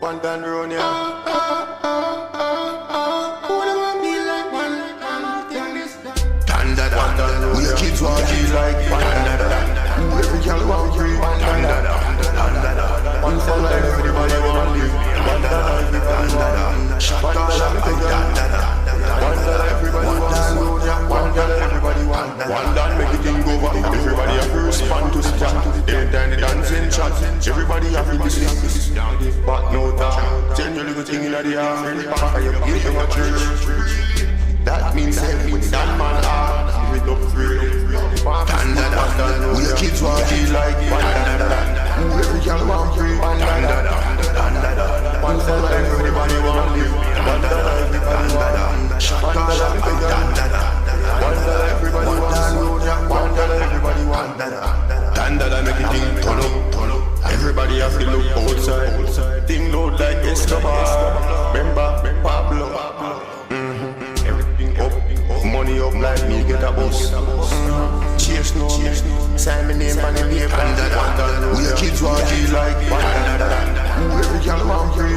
One gun round ya. We the kids want G like Who every girl want free. One for life, everybody want live. Shut up, one that everybody want slow, yeah. One that everybody want. One that make it thing go back. Everybody have to respond to the chat. Anytime the dancing chat, everybody have to listen. But no time, tell your little thing in the air. Back of your gate, you a church. That means that when that man are, give it up free. We the kids want G like Who every girl want free. One for life, everybody want live. One that everybody want. Shut up, one that everybody want slow, yeah. One that everybody want. Dandada make it thing turn up. Everybody have to look outside. Thing load like Escobar. Remember Pablo. Everything up, money up like me get a bus. Cheers no, sign my name and the name. We the kids want G like Who every girl want free.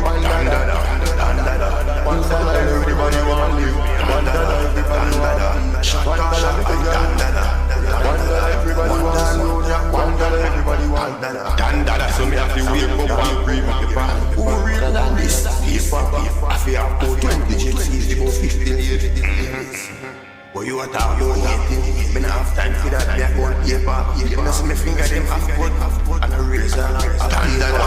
One for life, everybody want live. One that everybody want. One that everybody want slow, yeah. One that everybody want. Dandada, so me have to wake up and breathe. Who real than this? I feel I've got 20 gypsies, about 50 ladies. But you are talking about hating. Me not have time for that, me a gold paper. You know see me finger them half foot and a razor. Dandada,